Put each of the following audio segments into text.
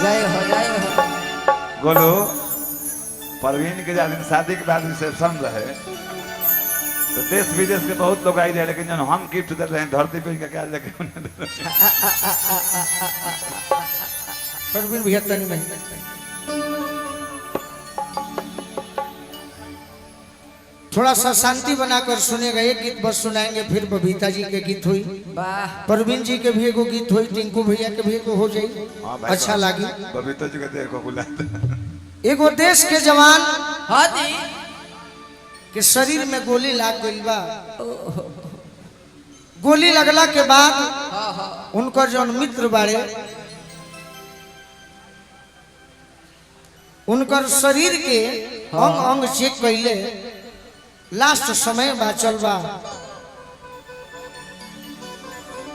जय हो जय हो। बोलो परवीन के दिन शादी के बाद रिसेप्शन रहे तो देश विदेश के बहुत लोग आई रहे, लेकिन जब हम गिफ्ट दे रहे हैं धरती पे क्या लेके परवीन भैया तनी में थोड़ा सा शांति बनाकर सुनेगा। एक गीत बस सुनाएंगे, फिर बबीता जी के गीत हुई, परवीन जी के भी एगो गीत हुई, टिंकू भैया के भी एगो हो जाई। अच्छा लगी बबीता जी के देखो बुलाते एगो देश के जवान के शरीर में गोली लाग गई बा। गोली लगला के बाद उनकर जो मित्र बारे उनकर शरीर के अंग अंग चेक कैले, लास्ट समय बाचल बा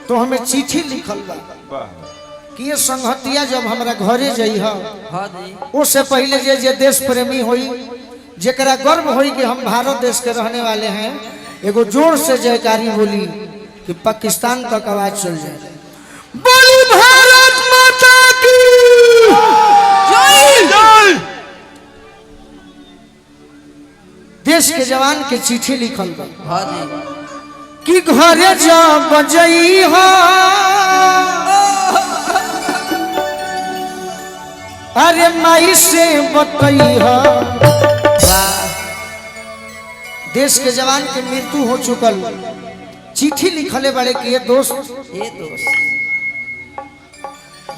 तो हमें चिट्ठी लिखल बा कि ये संगतिया जब हमरा घरे जइह उससे पहले जे देश प्रेमी होई, जेकरा गर्व होई कि हम भारत देश के रहने वाले हैं, एगो जोर से जयकारी बोली कि पाकिस्तान तक आवाज चल जाए। बोली भारत माता की जय। देश के जवान के चिट्ठी लिखल बा कि घरे जब जइह अरे माई से बतइह। देश के जवान के मृत्यु हो चुकल, चिट्ठी लिखले बड़े कि ये दोस्त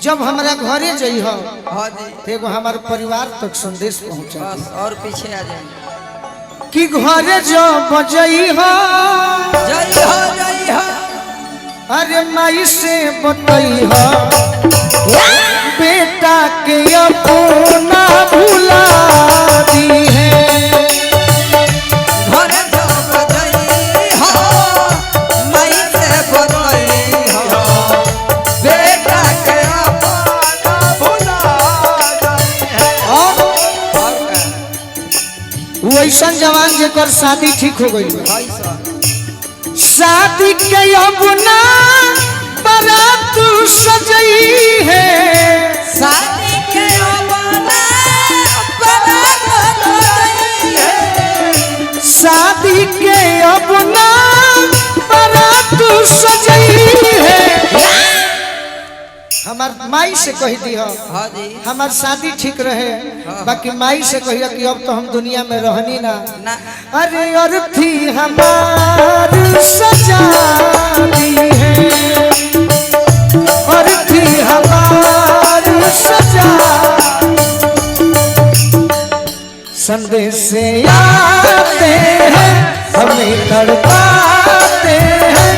जब हमारा घरे जइह तो एगो हमारे परिवार तक संदेश पहुंचा और पीछे आ जाए कि घरे जब जइह अरे माई से बतइह बेटा के अपना भुला दी है। वैसन जवान जेकर शादी ठीक हो गई, शादी के अपना बारात सजई है, शादी के अपना बारात सजई है, शादी के अपना बारात सजई है। हमार माई से कह दी हमार शादी ठीक रहे, बाकी माई से कहिए कि अब तो हम दुनिया में रहनी ना। अरे अर्थी हमार सजा दी है, अर्थी हमार सजा। संदेश से आते हैं हमें तड़पाते हैं,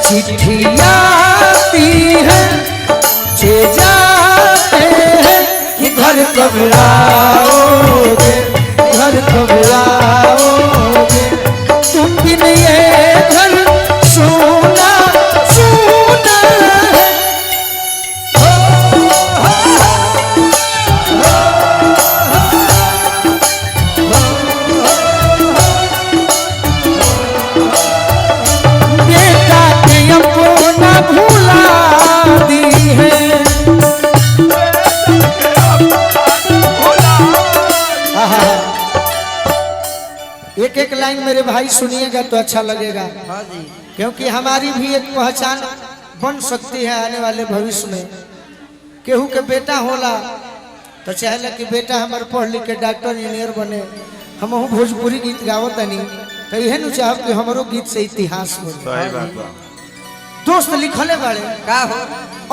चिट्ठी आती है जाते हैं कि घर कब आओगे, घर कब आओगे, तुम बिन ये घर सोना सोना है। बेटा के अपना भूला दी है। एक एक लाइन मेरे भाई सुनिएगा तो अच्छा लगेगा, क्योंकि हमारी भी एक पहचान बन सकती है आने वाले भविष्य में। केहू के बेटा होला तो चाहे कि बेटा हमारे पढ़ लिख के डॉक्टर इंजीनियर बने, हम भोजपुरी गीत गावत नहीं तो यह न चाहब कि हमारो गीत से इतिहास बने। दोस्त लिखले बड़े का हो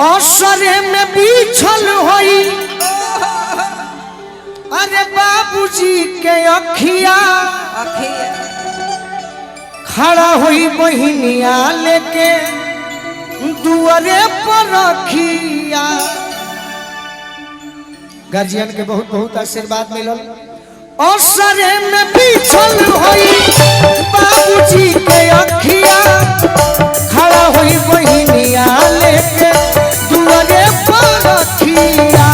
असरे में बिछल होई, अरे बाबूजी के अखिया खड़ा हुई बहिनिया लेके दुआरे पर रखिया। गार्जियन के बहुत बहुत आशीर्वाद मिलल। असरे में बिछल होई बाबूजी के अखिया खड़ा हुई बहिनिया लेके दुआरे पर रखिया,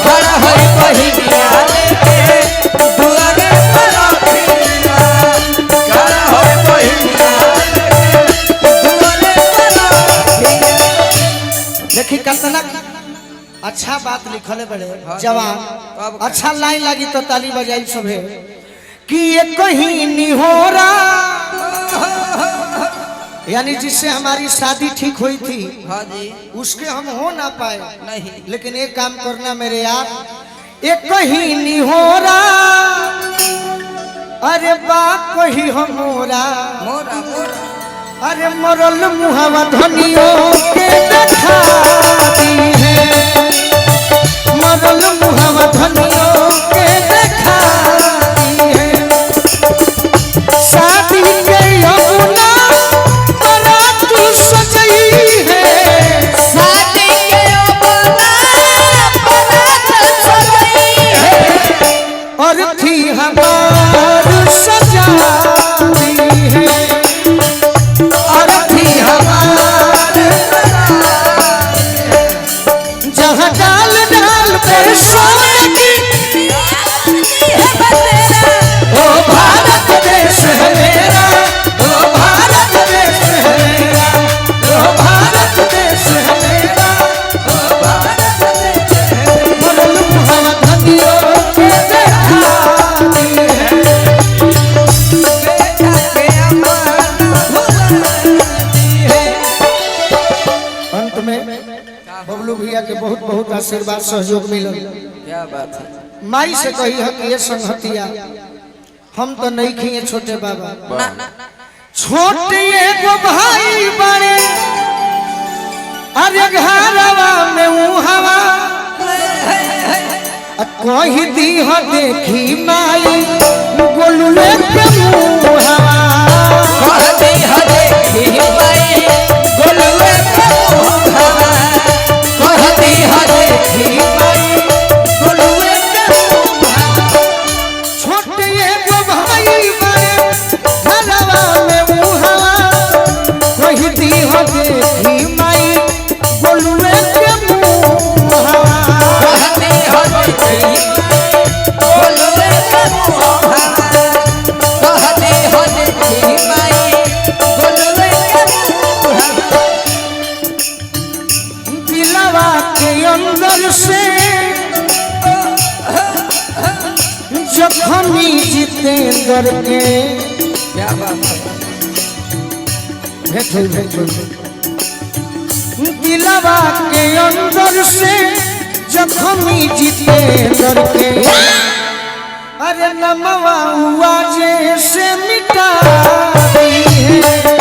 खड़ा होई बहिनिया लेके दुआरे पर रखिया, खड़ा होई बहिनिया लेके दुआरे पर रखिया। देखी कितना अच्छा बात लिखले बड़े जवान। अच्छा लाइन लगी तो ताली बजाई सभे कि ये कहीं निहोरा, यानी जिससे हमारी शादी ठीक हुई थी हाँ जी उसके हम हो ना पाए नहीं लेकिन एक काम करना मेरे यार, एक कहीं निहोरा अरे बाप कही हमोरा, मोरा मोरा अरे मरल मुहावा धनियों के देखाती है, मरल मुहावा धनियों के देखाती है। शादी के यमुना बारात सजई है, शादी के बारात सजई है, और थी हमार सजाती है, और थी हमार जहाँ डाल डाल पे सोने की ओ भारत देश है मेरा, ओ भारत देश है मेरा, ओ भारत देश है मेरा, ओ भारत देश है मेरा। मरल मुहावा धनियों के देखाती है, बेटा के अमर भुलाती है। अंत में बबलू भैया के बहुत बहुत आशीर्वाद सहयोग मिलल। क्या बात है माई से कही है कि ये संगतिया हम तो नहीं खिए छोटे बाबा, ना ना छोटे एगो भाई बड़े अरे घरवा में उहवा कही दी हो देखी माई गोलुए के मुहवा, कहती है देखी माई गोलुए के मुहावा, कहती है देखी माई गोलुए के मुहावा। छोटे एगो भाई बड़े घरवा में उहवा कही दी हो देखी माई गोलुए के मुहवा। कहती है देखी माई गोलुए के मुहावा, कहती है देखी माई गोलुए के मुहावा। दिलवा के अंदर से जखमी जितेंद्र के क्या बात है भेट दिलवा के अंदर से जखमी जितेंद्र के अरे नमवा हुआ जैसे मिटा दी है।